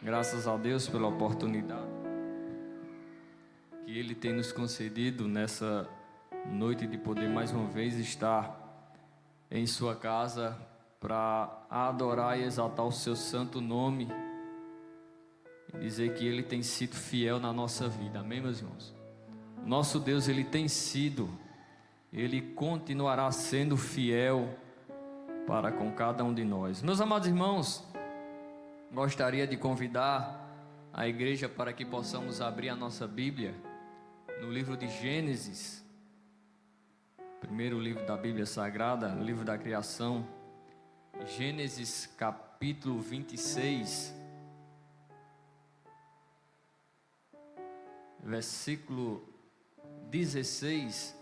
Graças a Deus pela oportunidade que Ele tem nos concedido nessa noite de poder mais uma vez estar em sua casa para adorar e exaltar o seu santo nome e dizer que Ele tem sido fiel na nossa vida. Amém, meus irmãos? Nosso Deus, Ele tem sido, Ele continuará sendo fiel para com cada um de nós. Meus amados irmãos, gostaria de convidar a igreja para que possamos abrir a nossa Bíblia no livro de Gênesis, primeiro livro da Bíblia Sagrada, o livro da criação, Gênesis capítulo 26, versículo 16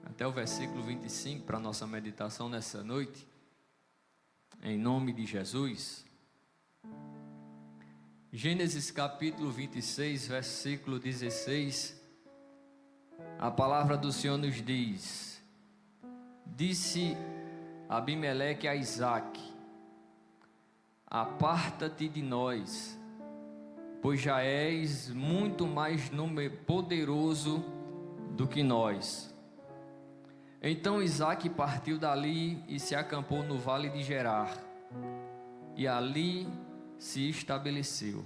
até o versículo 25 para a nossa meditação nessa noite, em nome de Jesus. Gênesis capítulo 26, versículo 16, a palavra do Senhor nos diz: Disse Abimeleque a Isaque: Aparta-te de nós, pois já és muito mais poderoso do que nós. Então Isaque partiu dali e se acampou no vale de Gerar, e ali se estabeleceu.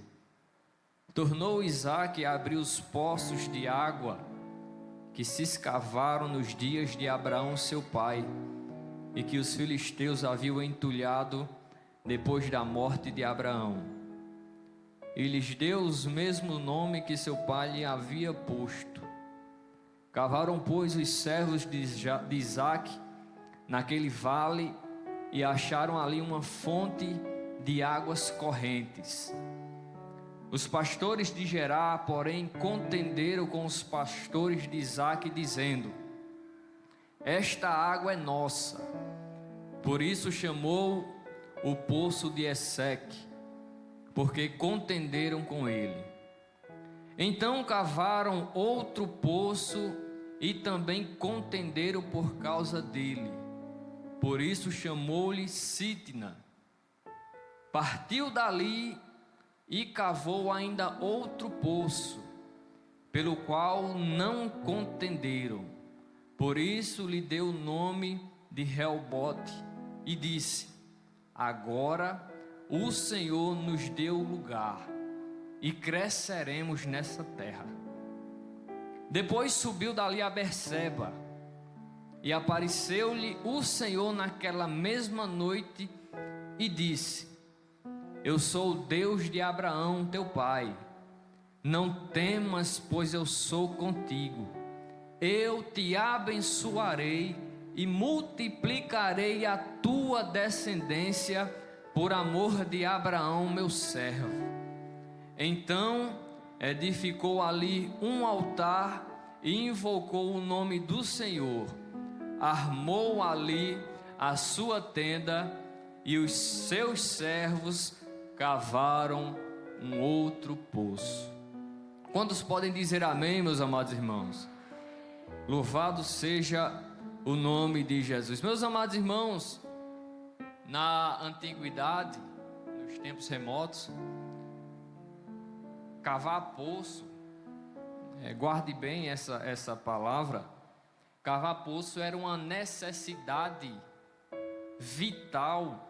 Tornou Isaque a abrir os poços de água que se escavaram nos dias de Abraão seu pai, e que os filisteus haviam entulhado depois da morte de Abraão. E lhes deu os mesmo nome que seu pai lhe havia posto. Cavaram, pois, os servos de Isaque naquele vale e acharam ali uma fonte de águas correntes. Os pastores de Gerar, porém, contenderam com os pastores de Isaque, dizendo: Esta água é nossa. Por isso chamou o poço de Esseque, porque contenderam com ele. Então cavaram outro poço e também contenderam por causa dele. Por isso chamou-lhe Sitna. Partiu dali e cavou ainda outro poço, pelo qual não contenderam. Por isso lhe deu o nome de Reobote, e disse: Agora o Senhor nos deu lugar, e cresceremos nessa terra. Depois subiu dali a Berseba, e apareceu-lhe o Senhor naquela mesma noite, e disse: Eu sou o Deus de Abraão teu pai. Não temas, pois eu sou contigo. Eu te abençoarei e multiplicarei a tua descendência por amor de Abraão meu servo. Então edificou ali um altar e invocou o nome do Senhor. Armou ali a sua tenda, e os seus servos cavaram um outro poço. Quantos podem dizer amém, meus amados irmãos? Louvado seja o nome de Jesus. Meus amados irmãos, na antiguidade, nos tempos remotos, cavar poço, guarde bem essa palavra, cavar poço era uma necessidade vital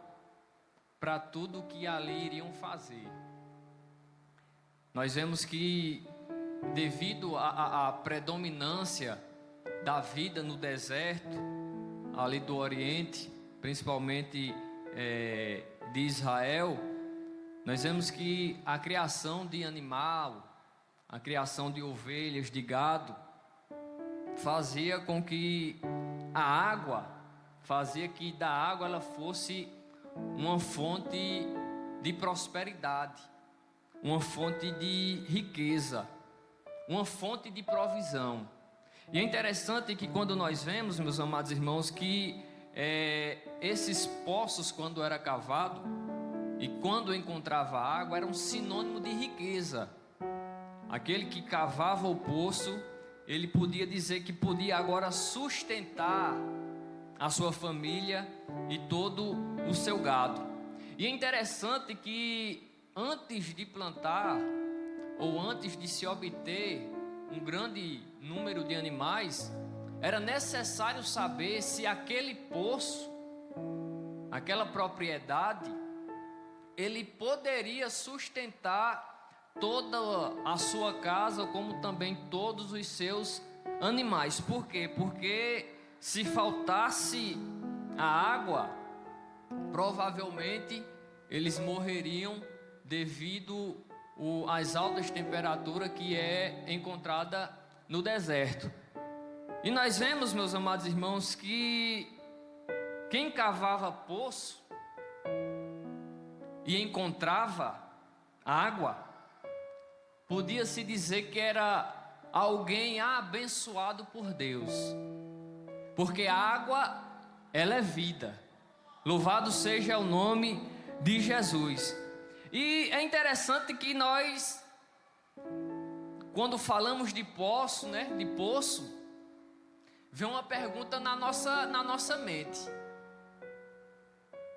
para tudo que ali iriam fazer. Nós vemos que, devido à predominância da vida no deserto, ali do Oriente, principalmente de Israel, nós vemos que a criação de animal, a criação de ovelhas, de gado, fazia com que a água, fazia que da água ela fosse uma fonte de prosperidade, uma fonte de riqueza, uma fonte de provisão. E é interessante que quando nós vemos, meus amados irmãos, que esses poços, quando era cavado e quando encontrava água, era um sinônimo de riqueza. Aquele que cavava o poço, ele podia dizer que podia agora sustentar a sua família e todo o seu gado. E é interessante que antes de plantar ou antes de se obter um grande número de animais, era necessário saber se aquele poço, aquela propriedade, ele poderia sustentar toda a sua casa, como também todos os seus animais. Por quê? Porque se faltasse a água, provavelmente eles morreriam devido às altas temperaturas que é encontrada no deserto. E nós vemos, meus amados irmãos, que quem cavava poço e encontrava água, podia-se dizer que era alguém abençoado por Deus, porque a água, ela é vida. Louvado seja o nome de Jesus. E é interessante que nós, quando falamos de poço, de poço, vem uma pergunta na nossa mente: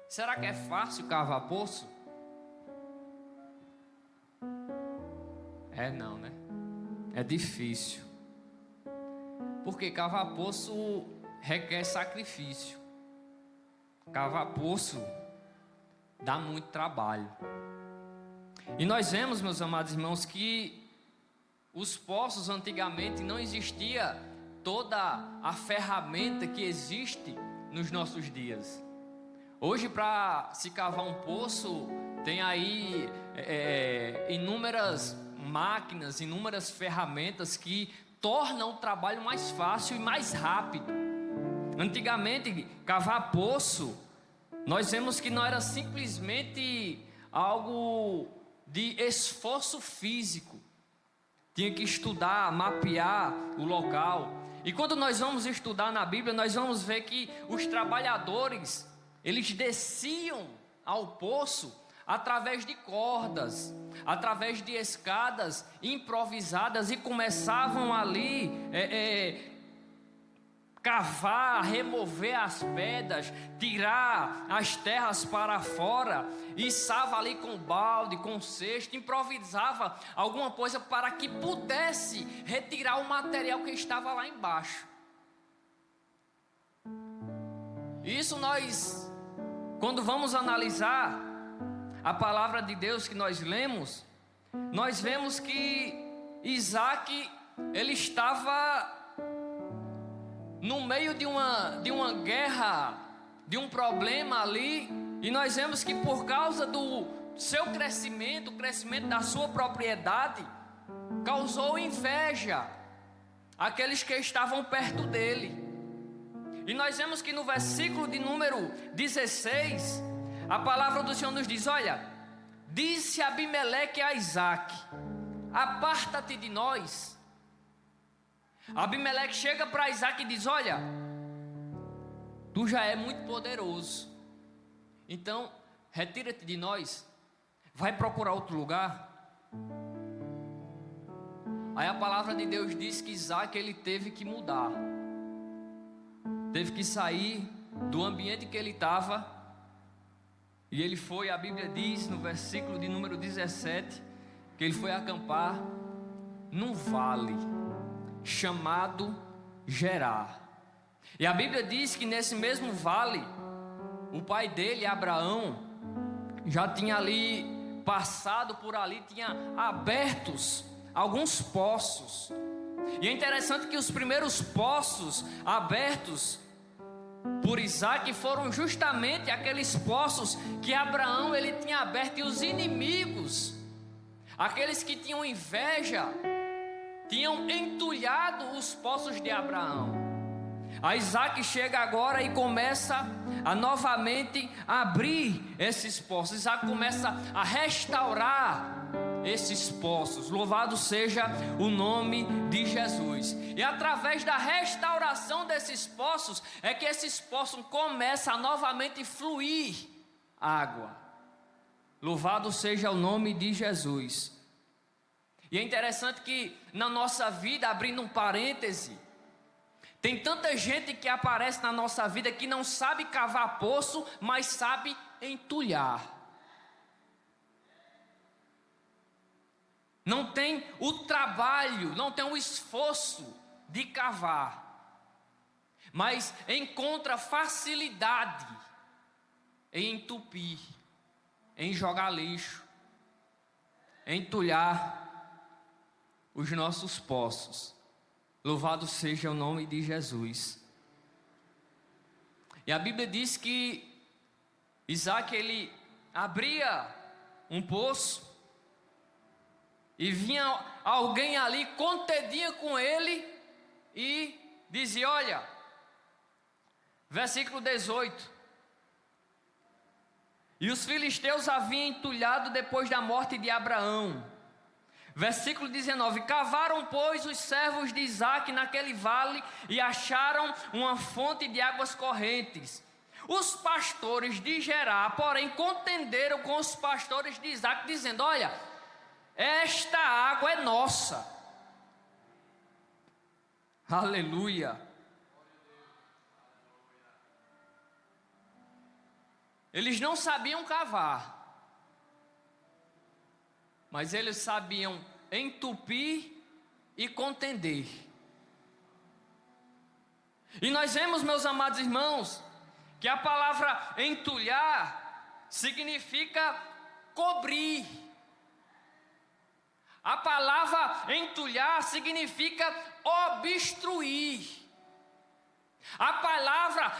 será que é fácil cavar poço? Não, né? É difícil. Porque cavar poço requer sacrifício. Cavar poço dá muito trabalho. E nós vemos, meus amados irmãos, que os poços antigamente não existia toda a ferramenta que existe nos nossos dias. Hoje, para se cavar um poço, tem aí inúmeras máquinas, inúmeras ferramentas que tornam o trabalho mais fácil e mais rápido. Antigamente, cavar poço, nós vemos que não era simplesmente algo de esforço físico. Tinha que estudar, mapear o local. E quando nós vamos estudar na Bíblia, nós vamos ver que os trabalhadores, eles desciam ao poço através de cordas, através de escadas improvisadas, e começavam ali cavar, remover as pedras, tirar as terras para fora, içava ali com balde, com cesto, improvisava alguma coisa para que pudesse retirar o material que estava lá embaixo. Isso nós, quando vamos analisar a palavra de Deus que nós lemos, nós vemos que Isaac, ele estava no meio de uma guerra, de um problema ali, e nós vemos que por causa do seu crescimento, o crescimento da sua propriedade, causou inveja àqueles que estavam perto dele. E nós vemos que no versículo de número 16, a palavra do Senhor nos diz: olha, disse Abimeleque a Isaac: aparta-te de nós. Abimeleque chega para Isaac e diz: olha, tu já é muito poderoso, então retira-te de nós, vai procurar outro lugar. Aí a palavra de Deus diz que Isaac, ele teve que mudar, teve que sair do ambiente que ele estava, e ele foi, a Bíblia diz no versículo de número 17, que ele foi acampar num vale chamado Gerar. E a Bíblia diz que nesse mesmo vale, o pai dele, Abraão, já tinha ali passado por ali, tinha abertos alguns poços. E é interessante que os primeiros poços abertos por Isaac foram justamente aqueles poços que Abraão ele tinha aberto, e os inimigos, aqueles que tinham inveja, tinham entulhado os poços de Abraão. A Isaac chega agora e começa a novamente abrir esses poços. Isaac começa a restaurar esses poços. Louvado seja o nome de Jesus. E através da restauração desses poços, é que esses poços começam a novamente fluir água. Louvado seja o nome de Jesus. E é interessante que na nossa vida, abrindo um parêntese, tem tanta gente que aparece na nossa vida que não sabe cavar poço, mas sabe entulhar. não tem o trabalho, não tem o esforço de cavar, mas encontra facilidade em entupir, em jogar lixo, em entulhar os nossos poços. Louvado seja o nome de Jesus. E a Bíblia diz que Isaac, ele abria um poço e vinha alguém ali, contendia com ele e dizia: olha, versículo 18: e os filisteus haviam entulhado depois da morte de Abraão. Versículo 19: cavaram, pois, os servos de Isaque naquele vale e acharam uma fonte de águas correntes. Os pastores de Gerar, porém, contenderam com os pastores de Isaque, dizendo: olha, esta água é nossa. Aleluia. Eles não sabiam cavar, mas eles sabiam entupir e contender. E nós vemos, meus amados irmãos, que a palavra entulhar significa cobrir. A palavra entulhar significa obstruir. A palavra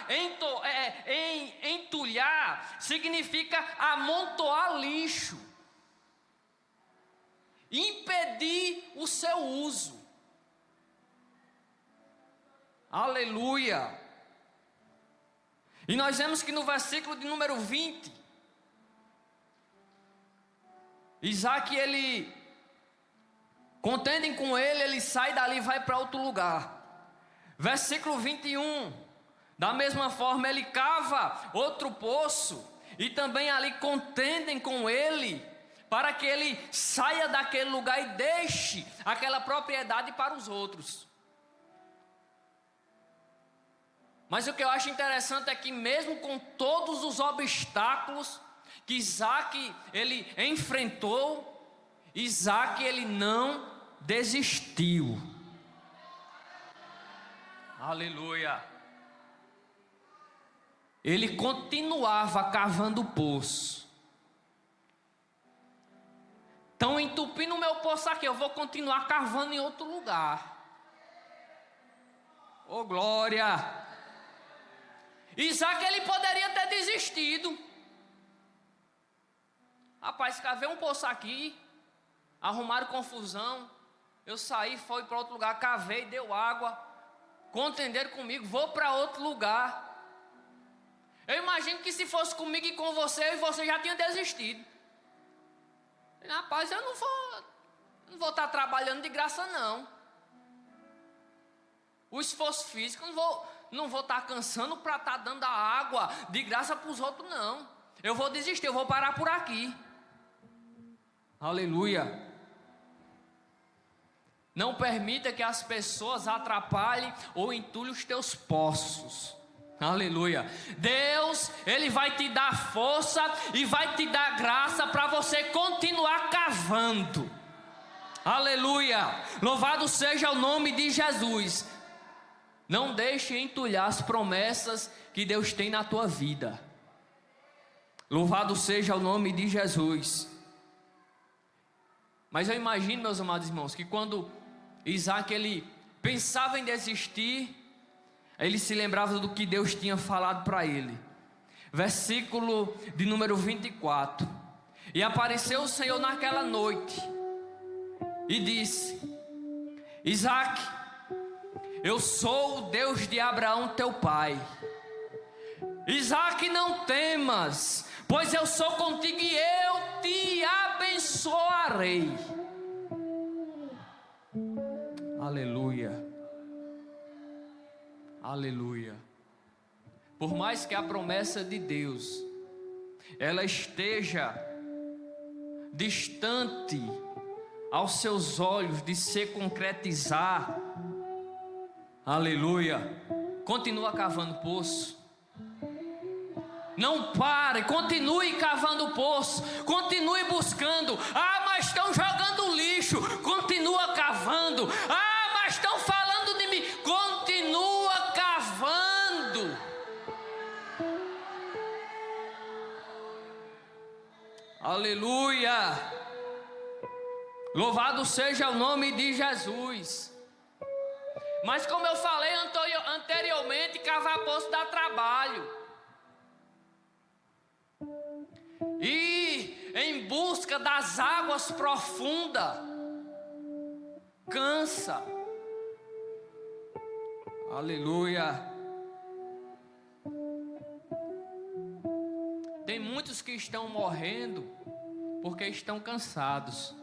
entulhar significa amontoar lixo, impedir o seu uso. Aleluia. E nós vemos que no versículo de número 20, Isaac, ele contendem com ele, ele sai dali e vai para outro lugar. Versículo 21, da mesma forma ele cava outro poço, e também ali contendem com ele, para que ele saia daquele lugar e deixe aquela propriedade para os outros. Mas o que eu acho interessante é que mesmo com todos os obstáculos que Isaac ele enfrentou, Isaac ele não desistiu. Aleluia. Ele continuava cavando o poço. Estão entupindo o meu poço aqui, eu vou continuar cavando em outro lugar. Oh glória. Isaac, ele poderia ter desistido. Rapaz, cavei um poço aqui, arrumaram confusão, eu saí, fui para outro lugar, cavei, deu água, contenderam comigo, vou para outro lugar. Eu imagino que se fosse comigo e com você, eu e você já tinha desistido. Rapaz, eu não vou estar trabalhando de graça não. O esforço físico, não vou estar cansando para estar dando a água de graça para os outros não. Eu vou desistir, eu vou parar por aqui. Aleluia. Não permita que as pessoas atrapalhem ou entulhem os teus poços. Aleluia. Deus, Ele vai te dar força e vai te dar graça para você continuar cavando. Aleluia. Louvado seja o nome de Jesus. Não deixe entulhar as promessas que Deus tem na tua vida. Louvado seja o nome de Jesus. Mas eu imagino, meus amados irmãos, que quando Isaac ele pensava em desistir, ele se lembrava do que Deus tinha falado para ele. Versículo de número 24. E apareceu o Senhor naquela noite e disse: Isaac, eu sou o Deus de Abraão teu pai. Isaac, não temas, pois eu sou contigo e eu te abençoarei. Aleluia. Aleluia. Por mais que a promessa de Deus ela esteja distante aos seus olhos de se concretizar, aleluia, continua cavando poço. Não pare, continue cavando poço, continue buscando. Ah, mas estão jogando lixo. cavando. Ah, mas estão falando de mim. Continua cavando. Aleluia. Louvado seja o nome de Jesus. Mas como eu falei anteriormente, cavar poço dá trabalho. E em busca das águas profundas, cansa. Aleluia. Tem muitos que estão morrendo porque estão cansados.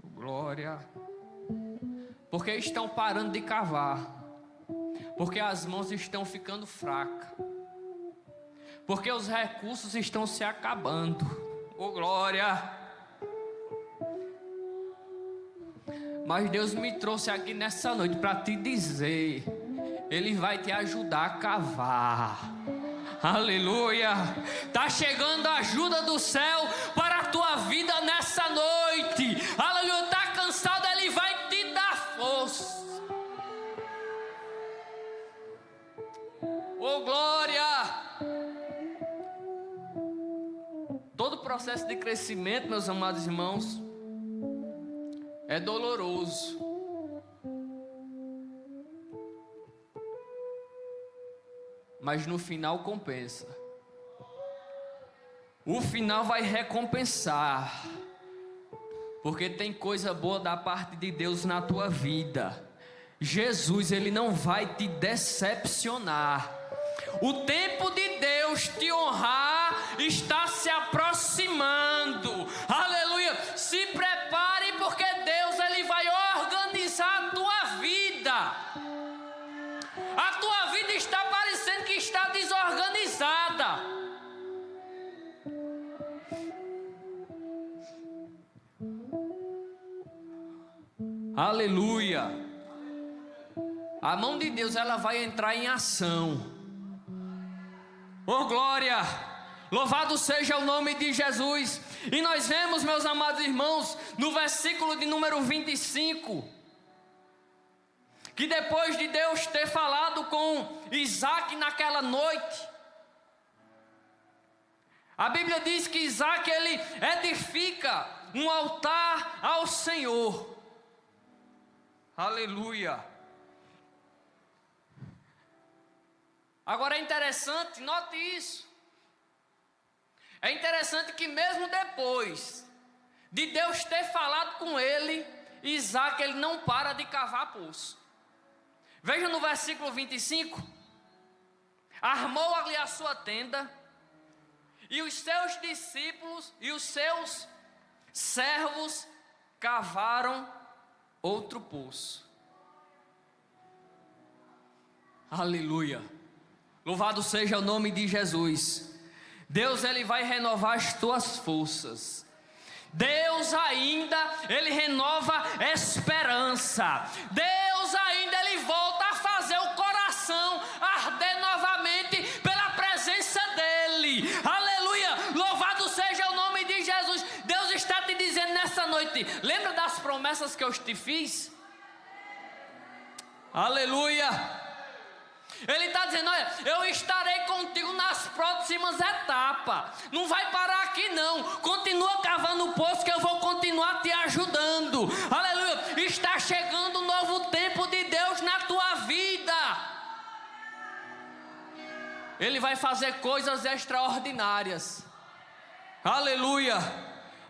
Glória. Porque estão parando de cavar. Porque as mãos estão ficando fracas. Porque os recursos estão se acabando. Oh, glória. Mas Deus me trouxe aqui nessa noite para te dizer: Ele vai te ajudar a cavar. Aleluia. Está chegando a ajuda do céu para a tua vida nessa noite. Aleluia. Está cansado, Ele vai te dar força. Oh, glória. Todo processo de crescimento, meus amados irmãos, é doloroso. Mas no final compensa. O final vai recompensar. Porque tem coisa boa da parte de Deus na tua vida. Jesus, Ele não vai te decepcionar. O tempo de Deus te honrar está se aproximando. Aleluia. Se prepare, porque Deus, Ele vai organizar a tua vida. A tua vida está parecendo que está desorganizada. Aleluia. A mão de Deus, ela vai entrar em ação. Oh, glória. Louvado seja o nome de Jesus. E nós vemos, meus amados irmãos, no versículo de número 25, que depois de Deus ter falado com Isaac naquela noite, a Bíblia diz que Isaac, ele edifica um altar ao Senhor. Aleluia. Agora é interessante, note isso. É interessante que mesmo depois de Deus ter falado com ele, Isaac, ele não para de cavar poço. Veja no versículo 25. Armou ali a sua tenda, e os seus discípulos e os seus servos cavaram outro poço. Aleluia. Louvado seja o nome de Jesus. Deus, Ele vai renovar as tuas forças. Deus ainda, Ele renova esperança. Deus ainda, Ele volta a fazer o coração arder novamente pela presença dEle. Aleluia. Louvado seja o nome de Jesus. Deus está te dizendo nessa noite: lembra das promessas que eu te fiz? Aleluia. Ele está dizendo: olha, eu estarei contigo nas próximas etapas. Não vai parar aqui não. Continua cavando o poço, que eu vou continuar te ajudando. Aleluia. Está chegando um novo tempo de Deus na tua vida. Ele vai fazer coisas extraordinárias. Aleluia.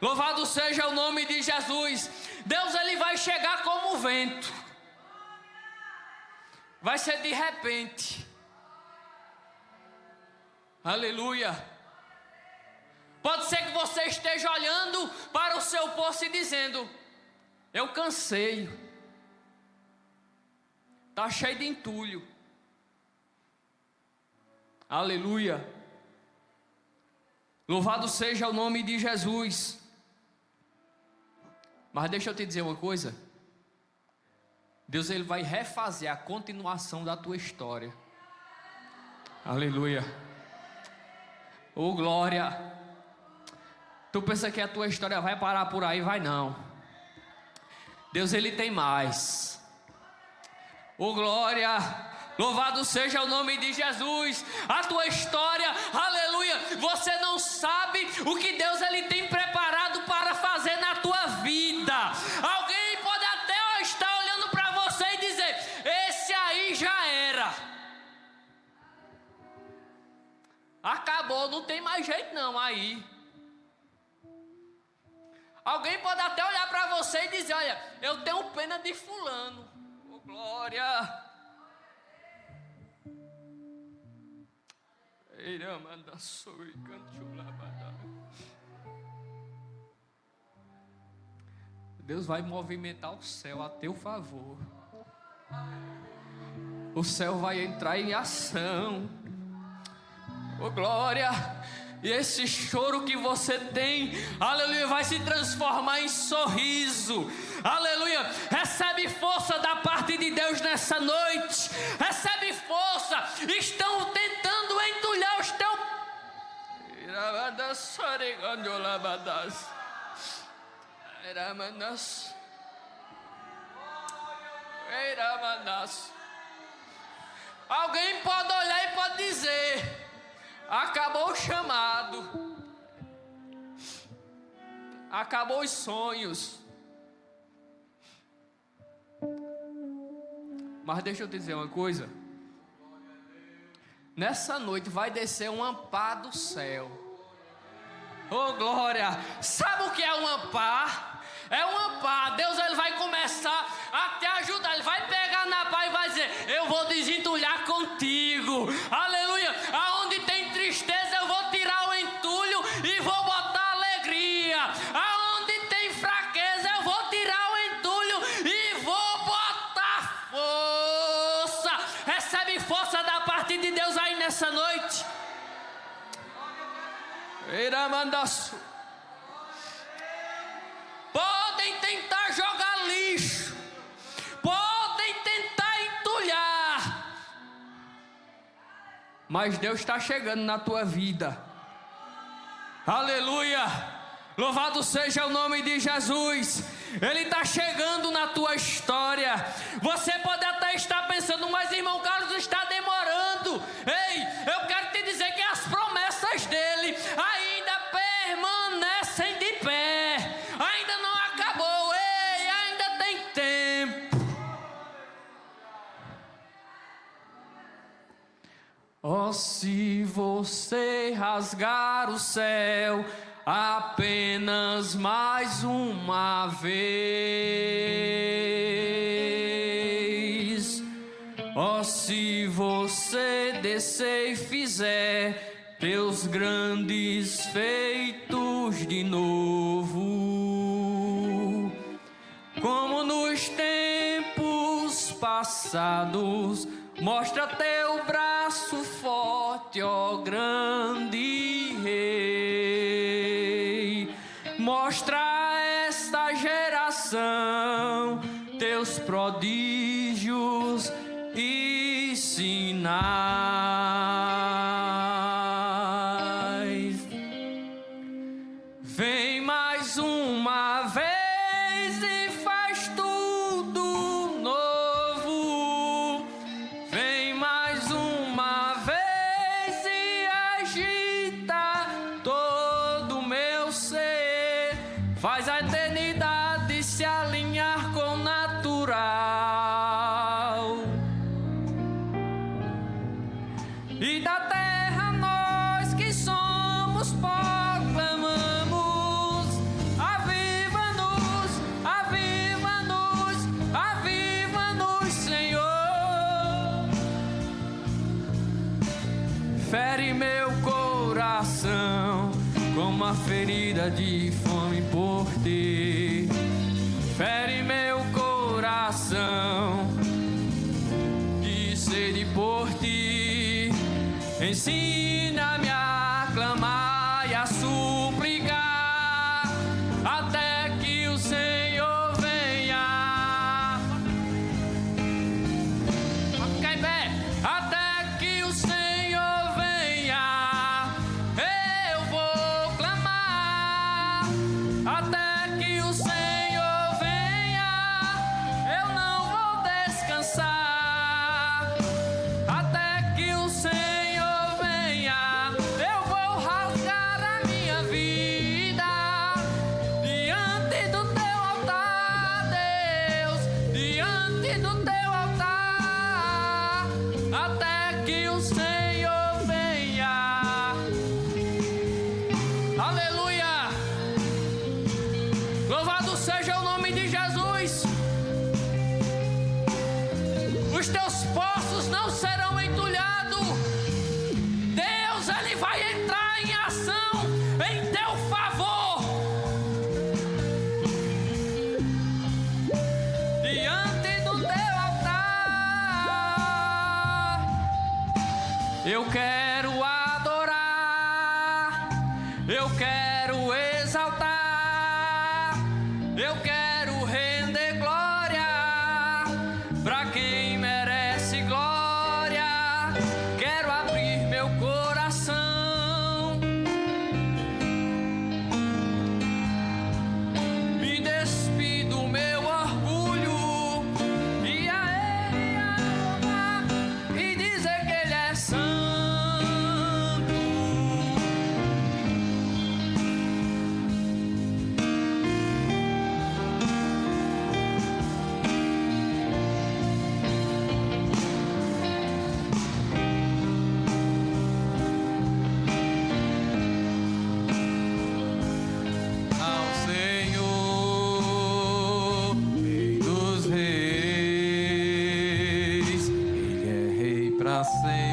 Louvado seja o nome de Jesus. Deus, Ele vai chegar como o vento. Vai ser de repente. Aleluia. Pode ser que você esteja olhando para o seu poço e dizendo: eu cansei. Está cheio de entulho. Aleluia. Louvado seja o nome de Jesus. Mas deixa eu te dizer uma coisa. Deus, Ele vai refazer a continuação da tua história. Aleluia. Oh, glória. Tu pensa que a tua história vai parar por aí? Vai não. Deus, Ele tem mais. Oh, glória! Louvado seja o nome de Jesus. A tua história, aleluia, você não sabe o que Deus Ele tem preparado para fazer na tua vida. Alguém pode até estar olhando para você e dizer: esse aí já era, acabou, não tem mais jeito não aí. Alguém pode até olhar para você e dizer: olha, eu tenho pena de fulano. Oh, glória! Deus vai movimentar o céu a teu favor. O céu vai entrar em ação. Oh, glória! E esse choro que você tem, aleluia, vai se transformar em sorriso. Aleluia, recebe força da parte de Deus nessa noite. Recebe força. Estão tentando entulhar os teus. Alguém pode olhar e pode dizer: acabou o chamado, acabou os sonhos. Mas deixa eu te dizer uma coisa: nessa noite vai descer um amparo do céu. Oh, glória! Sabe o que é um amparo? É um amparo. Deus, Ele vai começar a te ajudar. Ele vai pegar na pá e vai dizer: eu vou desentulhar contigo. Aleluia! Aonde tem tristeza, eu vou tirar o entulho e vou botar alegria. Aonde tem fraqueza, eu vou tirar o entulho e vou botar força. Recebe força da parte de Deus aí nessa noite. Podem tentar jogar lixo, podem tentar entulhar, mas Deus está chegando na tua vida. Aleluia! Louvado seja o nome de Jesus. Ele está chegando na tua história. Você pode até estar pensando: mas irmão Carlos, está demorando. Ei, eu quero te dizer que as promessas dele ainda permanecem de pé. Ainda não acabou. Ei, ainda tem tempo. Oh, se você rasgar o céu apenas mais uma vez, oh, se você descer e fizer teus grandes feitos de novo, como nos tempos passados, mostra teu braço forte, ó grande Rei. Mostra a esta geração teus prodígios e sinais. Vem mais uma vez e faz tudo novo. Vem mais uma vez e agita todo o meu ser. Faz a eternidade se alinhar com o natural. E da terra nós que somos proclamamos: aviva-nos, aviva-nos, aviva-nos, Senhor. Fere meu coração como a ferida de fome por ti. Fere meu coração de sede por ti. Ensina-me a clamar e a suplicar até que o Senhor venha. Fica em pé. Até que o Senhor venha, eu vou clamar Louvado seja o nome de Jesus. Os teus poços não serão entulhados. Deus, Ele vai entrar em ação em teu favor. Diante do teu altar, eu quero adorar, eu quero exaltar, eu quero render glória para quem merece glória. Quero abrir meu coração, me despir do meu orgulho e a Ele amar e dizer que Ele é santo. Ao Senhor, Rei dos Reis, Ele é Rei para sempre.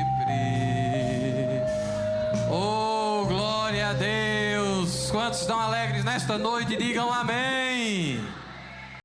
Oh, glória a Deus! Quantos estão alegres nesta noite? Digam amém.